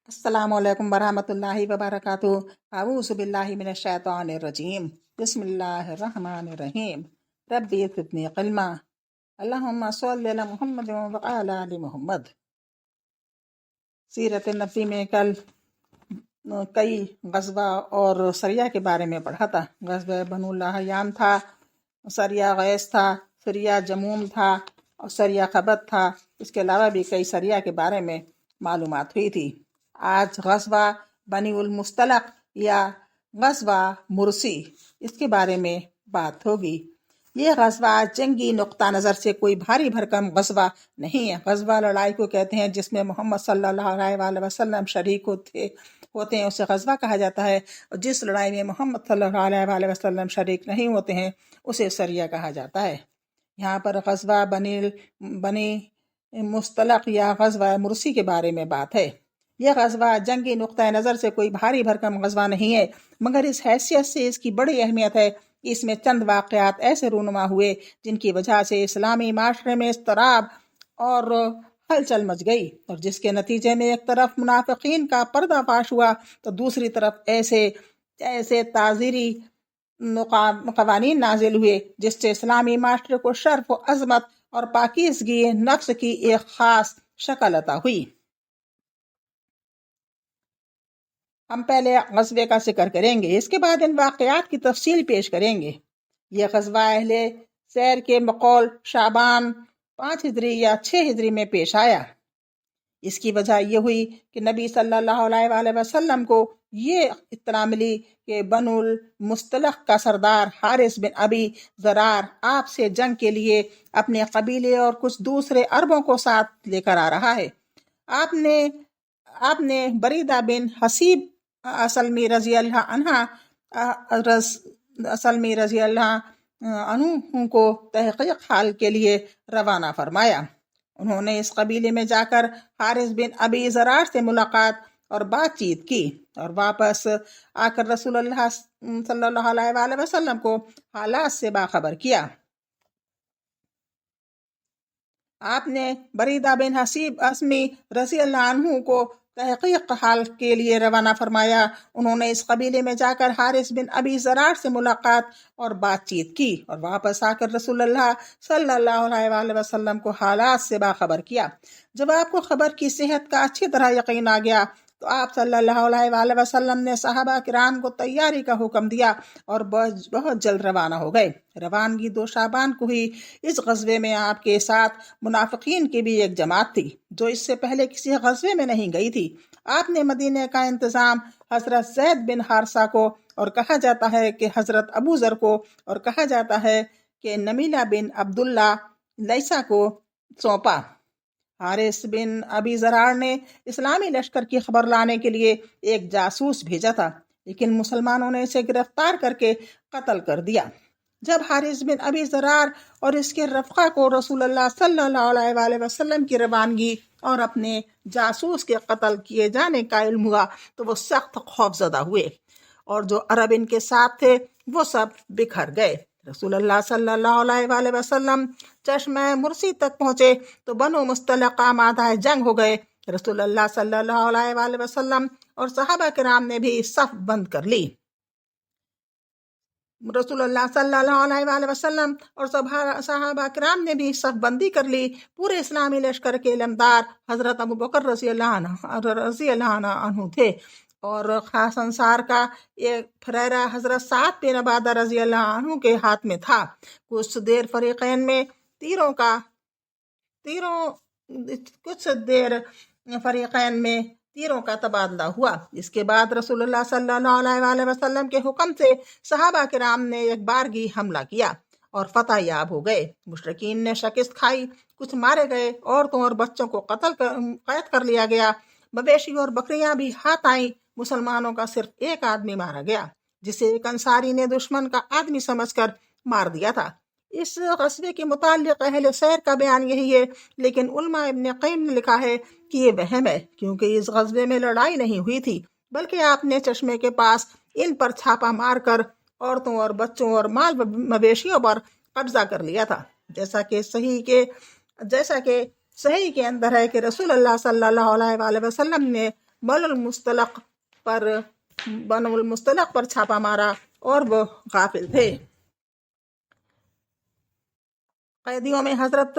अस्सलामु अलैकुम वरहमतुल्लाहि वबरकातुहू। अऊज़ु बिल्लाहि मिनश शैतानिर रजीम। बिस्मिल्लाहिर रहमानिर रहीम। रब्बी ज़िदनी इल्मा। अल्लाहुम्मा सल्लि अला मुहम्मद व अला आलि मुहम्मद। सीरत नबी में कल कई गज़वा और सरिया के बारे में पढ़ा था। गज़वा बनु लहयान था, सरिया गैस था, सरिया जमूम था और सरिया खबत था। इसके अलावा भी कई सरिया के बारे में मालूमात हुई थी। आज गज़वा बनी उल मुस्तलक या गज़वा मुरसी, इसके बारे में बात होगी। ये गज़वा जंगी नुक्ता नज़र से कोई भारी भरकम गज़वा नहीं है। गज़वा लड़ाई को कहते हैं जिसमें मोहम्मद सल्लल्लाहु अलैहि वसल्लम शरीक होते हैं, उसे गज़वा कहा जाता है। और जिस लड़ाई में मोहम्मद सल्लल्लाहु अलैहि वसल्लम शरीक नहीं होते हैं उसे सरिया कहा जाता है। यहाँ पर गज़वा बनी मुस्तलक या गज़वा मुरसी के बारे में बात है। यह गज़वा जंगी नुक्ता नज़र से कोई भारी भरकम गज़वा नहीं है, मगर इस हैसियत से इसकी बड़ी अहमियत है कि इसमें चंद वाक़यात ऐसे रूनुमा हुए जिनकी वजह से इस्लामी माशरे में इस्तराब और हलचल मच गई, और जिसके नतीजे में एक तरफ मुनाफिकीन का पर्दाफाश हुआ तो दूसरी तरफ ऐसे ताज़ीरी क़वानीन नाजिल हुए जिससे इस्लामी माशरे को शर्फ व अज़मत और पाकीज़गी नफ्स की एक ख़ास शक्ल अता हुई। हम पहले ग़ज़वे का जिक्र करेंगे, इसके बाद इन वाक़यात की तफसील पेश करेंगे। यह ग़ज़वा अहले सैर के मक़ौल शाबान 5 हिजरी या 6 हिजरी में पेश आया। इसकी वजह यह हुई कि नबी सल्लल्लाहु अलैहि वसल्लम को ये इत्तला मिली कि बनुल मुस्तलक का सरदार हारिस बिन अबी ज़रार आपसे जंग के लिए अपने कबीले और कुछ दूसरे अरबों को साथ लेकर आ रहा है। आपने बरीदा बिन हसीब असलमी रजी अल्लाह अन्हु को तहक़ीक़ हाल के लिए रवाना फरमाया। उन्होंने इस कबीले में जाकर हारिस बिन अबी ज़रार से मुलाकात और बातचीत की और वापस आकर रसूलुल्लाह सल्लल्लाहु अलैहि वसल्लम को हालात से बाखबर किया। आपने बरीदा बिन हसीब असमी रज़ी अल्लाह अन्हु को तहक़ीक़ हाल के लिए रवाना फरमाया। उन्होंने इस कबीले में जाकर हारिस बिन अबी ज़रार से मुलाकात और बातचीत की और वापस आकर रसूलुल्लाह सल्लल्लाहु अलैहि वसल्लम को हालात से बाखबर किया। जब आपको खबर की सेहत का अच्छी तरह यकीन आ गया तो आप सल्लल्लाहु अलैहि वसल्लम ने सहाबा किराम को तैयारी का हुक्म दिया और बहुत जल्द रवाना हो गए। रवानगी 2 शाबान को हुई। इस गज़वे में आपके साथ मुनाफिकीन की भी एक जमात थी जो इससे पहले किसी गज़वे में नहीं गई थी। आपने मदीने का इंतज़ाम हज़रत ज़ैद बिन हारसा को और कहा जाता है कि हज़रत अबू ज़र को और कहा जाता है कि नमीला बिन अब्दुल्ला लैसा को सौंपा। हारिस बिन अबी ज़रार ने इस्लामी लश्कर की खबर लाने के लिए एक जासूस भेजा था, लेकिन मुसलमानों ने इसे गिरफ्तार करके कत्ल कर दिया। जब हारिस बिन अबी ज़रार और इसके रफ़्क़ा को रसूलुल्लाह सल्लल्लाहु अलैहि वसल्लम की रवानगी और अपने जासूस के कत्ल किए जाने का इल्म हुआ तो वो सख्त खौफज़दा हुए और जो अरब इनके साथ थे वो सब बिखर गए। रसूलुल्लाह सल्लल्लाहु अलैहि वसल्लम चश्मा मुरसी तक पहुँचे तो बनु मुस्तलक आमादा जंग हो गए। रसूलुल्लाह सल्लल्लाहु अलैहि वसल्लम और सहाबा किराम ने भी सफ बंद कर ली। रसूलुल्लाह सल्लल्लाहु अलैहि वसल्लम और सहाबा किराम ने भी सफ बंदी कर ली। पूरे इस्लामी लश्कर के इलमदार हज़रत अबू बकर रज़ी अल्लाह अन्हु थे और ख़ास अंसार का एक फरेरा हज़रत साद बिन अबादा रज़ी अल्लाह अन्हु के हाथ में था। कुछ देर फरीक़ैन में तीरों का तबादला हुआ। इसके बाद रसूलुल्लाह सल्लल्लाहु अलैहि वसल्लम के हुक्म से सहाबा किराम ने एक बारगी हमला किया और फतह याब हो गए। मुशरिकीन ने शिकस्त खाई, कुछ मारे गए, औरतों और बच्चों को कैद कर लिया गया। मवेशी और बकरियां भी हाथ आई। मुसलमानों का सिर्फ एक आदमी मारा गया जिसे एक अंसारी ने दुश्मन का आदमी समझकर मार दिया था। इस ग़ज़वे के मुताल्लिक़ अहले सैर का बयान यही है, लेकिन उलमा इब्न क़य्यिम ने लिखा है कि ये वहम है क्योंकि इस ग़ज़वे में लड़ाई नहीं हुई थी, बल्कि आपने चश्मे के पास इन पर छापा मारकर औरतों और बच्चों और माल मवेशियों पर कब्जा कर लिया था। जैसा कि सही के अंदर है कि रसूलुल्लाह सल्लल्लाहु अलैहि वसल्लम ने बनु المستلق पर छापा मारा और वो गाफिल थे। कैदियों में हजरत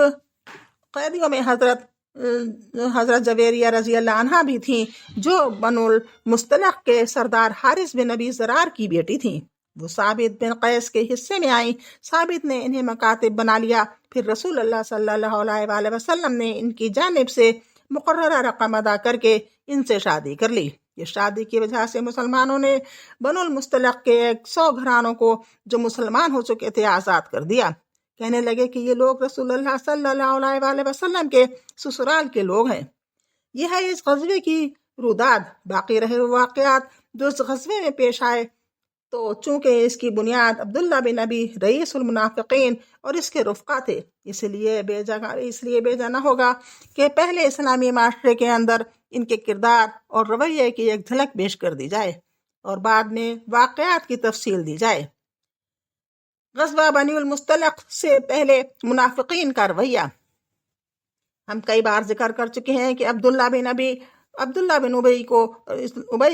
जवेरिया रजी अल्लाह अन्हा भी थी, जो बनुल मुस्तलक के सरदार हारिस बिन अबी ज़रार की बेटी थी। वो साबित बिन कैस के हिस्से में आई। साबित ने इन्हें मकातिब बना लिया। फिर रसूल अल्लाह सल्लल्लाहु अलैहि वसल्लम ने इनकी जानिब से मुकर्ररा रकम अदा करके इनसे शादी कर ली। ये शादी की वजह से मुसलमानों ने बनुल मुस्तलक के 100 घरानों को, जो मुसलमान हो चुके थे, आज़ाद कर दिया। कहने लगे कि ये लोग रसूलुल्लाह सल्लल्लाहु अलैहि वसल्लम के ससुराल के लोग हैं। यह है इस गज़वे की रुदाद। बाकी रहे वाक़यात जो इस गज़वे में पेश आए, तो चूंकि इसकी बुनियाद अब्दुल्ला बिन अबी रईसुल मुनाफ़िक़ीन और इसके रुफ़क़ा थे, इसलिए बेजा न होगा कि पहले इस्लामी माशरे के अंदर इनके किरदार और रवैये की एक झलक पेश कर दी जाए और बाद में वाक़यात की तफसील दी जाए। ग़ज़वा बनीउल मुस्तलक से पहले मुनाफ़िक़ीन का रवैया हम कई बार जिक्र कर चुके हैं कि अब्दुल्ला बिन उबई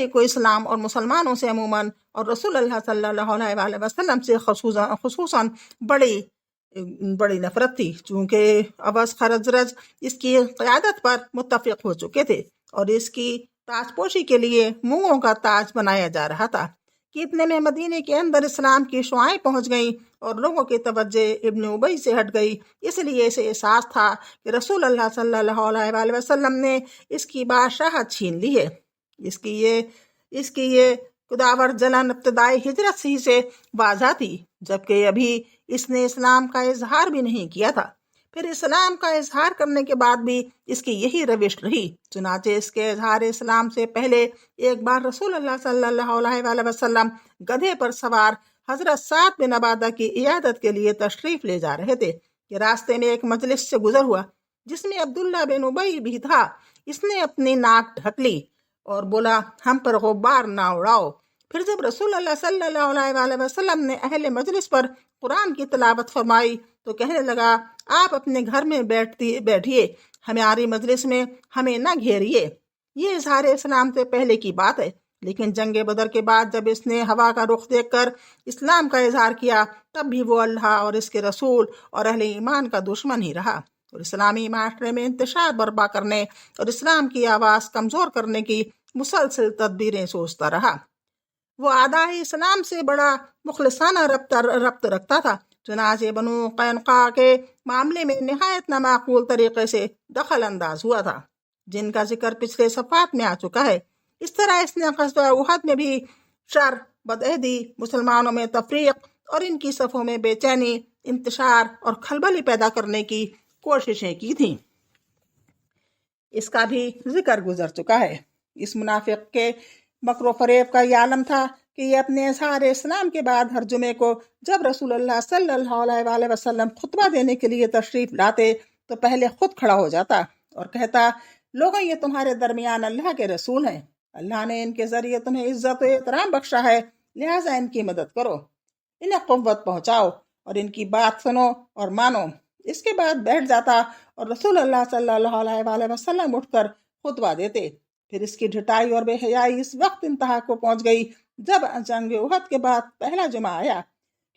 को इस्लाम और मुसलमानों से अमूमन और रसूलुल्लाह सल्लल्लाहु अलैहि वसल्लम से खुसूसन बड़ी नफरत थी। चूँकि अवस खज़रज इसकी क़यादत पर मुत्तफ़िक़ हो चुके थे और इसकी ताजपोशी के लिए मूंगों का ताज बनाया जा रहा था कि इतने में मदीने के अंदर इस्लाम की शुआएं पहुंच गईं और लोगों की तवज्जो इब्न उबई से हट गई। इसलिए इसे एहसास था कि रसूल अल्लाह सल्लल्लाहु अलैहि वसल्लम ने इसकी बादशाहत छीन ली है। इसकी ये खुदावर जलन इब्तिदाई हिजरत ही से वाज़ा थी, जबकि अभी इसने इस्लाम का इजहार भी नहीं किया था। फिर इस्लाम का इजहार करने के बाद भी इसकी यही रविश रही। चुनाचे इसके इजहार इस्लाम से पहले एक बार रसूल अल्लाह सल्लल्लाहु अलैहि वसल्लम गधे पर सवार हजरत साद बिन अबादा की इयादत के लिए तशरीफ ले जा रहे थे कि रास्ते में एक मजलिस से गुजर हुआ जिसमें अब्दुल्ला बिन उबई भी था। इसने अपनी नाक ढक ली और बोला, हम पर गुब्बार ना उड़ाओ। फिर जब रसूल अल्लाह सल्लल्लाहु अलैहि वसल्लम ने अहले मजलिस पर कुरान की तिलावत फरमाई तो कहने लगा, आप अपने घर में बैठिए, हमारी मजलिस में हमें न घेरिए। ये इजहार इस्लाम से पहले की बात है, लेकिन जंग बदर के बाद जब इसने हवा का रुख देखकर इस्लाम का इजहार किया, तब भी वो अल्लाह और इसके रसूल और अहले ईमान का दुश्मन ही रहा और इस्लामी माशरे में इंतशार बर्पा करने और इस्लाम की आवाज़ कमज़ोर करने की मुसलसल तदबीरें सोचता रहा। वो आदाए इस्लाम से बड़ा मुखलिसाना रब्त रखता था। चुनाचे बनु कैनुका के मामले में निहायत नामाकूल तरीके से दखल अंदाज हुआ था, जिनका जिक्र पिछले सफ़ात में आ चुका है। इस तरह इसने ग़ज़वा उहद में भी शर, बदअहदी, मुसलमानों में तफरीक और इनकी सफ़ों में बेचैनी, इंतशार और खलबली पैदा करने की कोशिशें की थी। इसका भी जिक्र गुजर चुका है। इस मुनाफिक के मकरो फरेब का यह आलम था कि ये अपने इज़हार इस्लाम के बाद हर जुमे को जब रसूलुल्लाह सल्लल्लाहु अलैहि वसल्लम खुतबा देने के लिए तशरीफ लाते तो पहले खुद खड़ा हो जाता और कहता, लोगों, ये तुम्हारे दरमियान अल्लाह के रसूल हैं। अल्लाह ने इनके जरिए तुम्हें इज्जत और एहतराम बख्शा है, लिहाजा इनकी मदद करो, इन्हें क़ुव्वत पहुँचाओ और इनकी बात सुनो और मानो। इसके बाद बैठ जाता और रसूलुल्लाह सल्लल्लाहु अलैहि वसल्लम उठकर खुतबा देते। फिर इसकी ढिठाई और बेहयाई इस वक्त इंतहा को पहुंच गई जब जंग उहद के बाद पहला जुमा आया,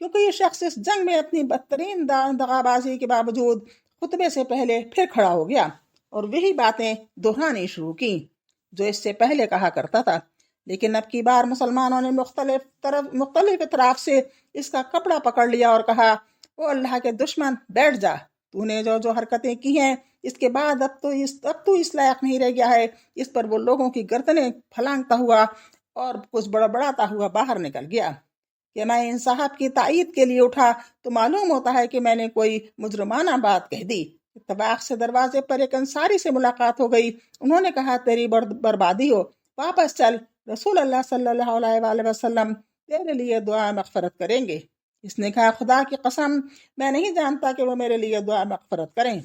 क्योंकि ये शख्स इस जंग में अपनी बदतरीन दगाबाजी के बावजूद खुतबे से पहले फिर खड़ा हो गया और वही बातें दोहरानी शुरू की जो इससे पहले कहा करता था। लेकिन अब की बार मुसलमानों ने मुख्तलिफ इतराफ से इसका कपड़ा पकड़ लिया और कहा, ओ अल्लाह के दुश्मन, बैठ जा। तूने जो हरकतें की हैं, इसके बाद अब तो इस लायक नहीं रह गया है। इस पर वो लोगों की गर्दनें फलांगता हुआ और कुछ बड़बड़ाता हुआ बाहर निकल गया कि मैं इन साहब की तायीद के लिए उठा तो मालूम होता है कि मैंने कोई मुजरमाना बात कह दी। इत्तफाक से दरवाजे पर एक अंसारी से मुलाकात हो गई। उन्होंने कहा, तेरी बर्बादी हो, वापस चल, रसूल अल्लाह सल्लल्लाहु अलैहि वसल्लम तेरे लिए दुआ मग़फ़िरत करेंगे। इसने कहा, खुदा की कसम, मैं नहीं जानता कि वो मेरे लिए दुआ मग़फ़िरत करें।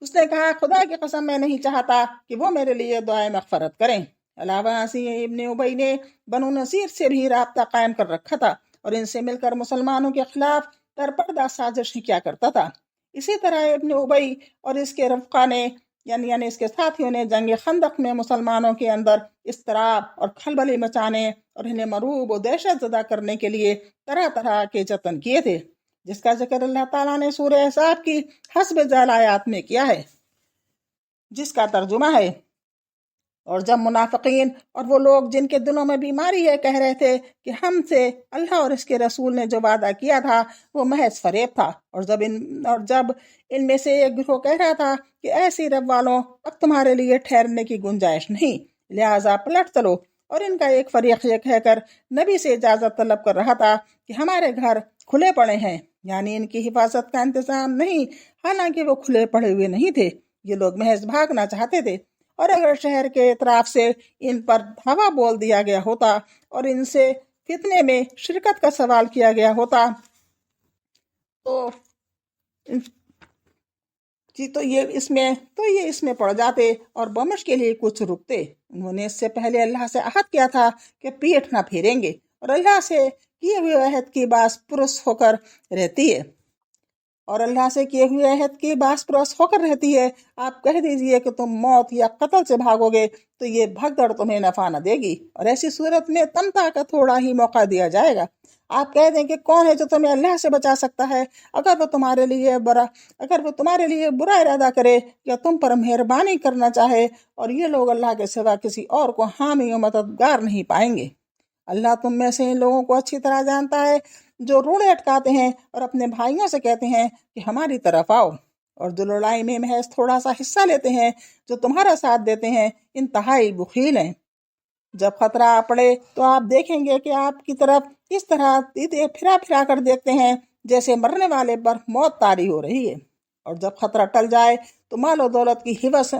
उसने कहा, खुदा की कसम, मैं नहीं चाहता कि वो मेरे लिए दुआ मग़फ़िरत करें। अलावा इब्न उबई ने बनु नज़ीर से भी राब्ता कायम कर रखा था और इनसे मिलकर मुसलमानों के खिलाफ तरपर्दा साजिश किया करता था। इसी तरह इब्न उबई और इसके रफ़क़ा ने यानी इसके साथियों ने जंग खंदक में मुसलमानों के अंदर इस्तराब और खलबली मचाने और इन्हें मरूब और दहशत ज़दा करने के लिए तरह तरह के जतन किए थे, जिसका जिक्र अल्लाह ताला ने सूरह अहज़ाब की हस्ब ज़ैल आयात में किया है, जिसका तर्जुमा है, और जब मुनाफिकीन और वो लोग जिनके दिलों में बीमारी है कह रहे थे कि हमसे अल्लाह और इसके रसूल ने जो वादा किया था वो महज फरेब था, और जब इनमें से एक गिरोह कह रहा था कि ऐसी रब वालों अब तुम्हारे लिए ठहरने की गुंजाइश नहीं, लिहाजा पलट चलो, और इनका एक फरीक ये कहकर नबी से इजाज़त तलब कर रहा था कि हमारे घर खुले पड़े हैं, यानी इनकी हिफाजत का इंतज़ाम नहीं, हालांकि वो खुले पड़े हुए नहीं थे, ये लोग महज भागना चाहते थे। और अगर शहर के इतराफ से इन पर धावा बोल दिया गया होता और इनसे फितने में शिरकत का सवाल किया गया होता तो ये इसमें पड़ जाते और बमुश्किल ही कुछ रुकते। उन्होंने इससे पहले अल्लाह से अहद किया था कि पीठ ना फेरेंगे, और अल्लाह से किए हुए अहद की बास पुरुष होकर रहती है, और अल्लाह से किए हुए अहद की बास पुरुष होकर रहती है। आप कह दीजिए कि तुम मौत या कत्ल से भागोगे तो ये भगदड़ तुम्हें नफा न देगी, और ऐसी सूरत में तमता का थोड़ा ही मौका दिया जाएगा। आप कह दें कि कौन है जो तुम्हें अल्लाह से बचा सकता है अगर वो तुम्हारे लिए बुरा इरादा करे या तुम पर मेहरबानी करना चाहे, और ये लोग अल्लाह के सिवा किसी और को हामी और मददगार नहीं पाएंगे। अल्लाह तुम में से इन लोगों को अच्छी तरह जानता है जो रूढ़े अटकाते हैं और अपने भाइयों से कहते हैं कि हमारी तरफ आओ, और जो लड़ाई में महज थोड़ा सा हिस्सा लेते हैं, जो तुम्हारा साथ देते हैं, इंतहाई बुखील हैं। जब खतरा आ पड़े तो आप देखेंगे कि आपकी तरफ इस तरह फिरा फिरा कर देखते हैं जैसे मरने वाले पर मौत तारी हो रही है, और जब खतरा टल जाए तो मालो दौलत की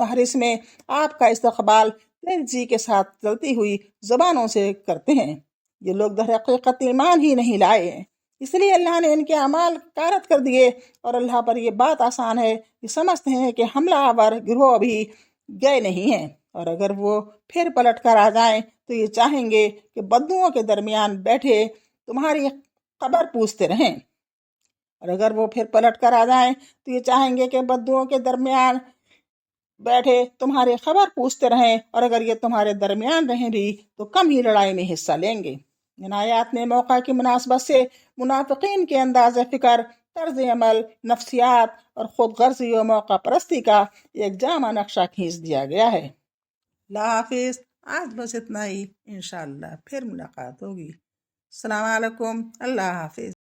हरिस में आपका इस्तकबाल तेजी के साथ चलती हुई जुबानों से करते हैं। ये लोग दर हकीकत ईमान ही नहीं लाए हैं, इसलिए अल्लाह ने इनके अमाल कारत कर दिए, और अल्लाह पर यह बात आसान है कि समझते हैं कि हमला आवर गिरोह अभी गए नहीं हैं, और अगर वो फिर पलट कर आ जाएं तो ये चाहेंगे कि बद्दुओं के दरमियान बैठे तुम्हारी खबर पूछते रहें, और अगर वो फिर पलट कर आ जाएं तो ये चाहेंगे कि बद्दुओं के दरमियान बैठे तुम्हारी खबर पूछते रहें, और अगर ये तुम्हारे दरमियान रहें भी तो कम ही लड़ाई में हिस्सा लेंगे। इन आयात ने मौका की मुनासबत से मुनाफिकीन के अंदाज़ फ़िक्र, तर्ज अमल, नफ्सियात और खुद गर्जी और मौका परस्ती का एक जामा नक्शा खींच दिया गया है। अल्लाह हाफिज़। आज बस इतना ही, इंशाअल्लाह फिर मुलाकात होगी। अस्सलाम वालेकुम। अल्लाह हाफिज़।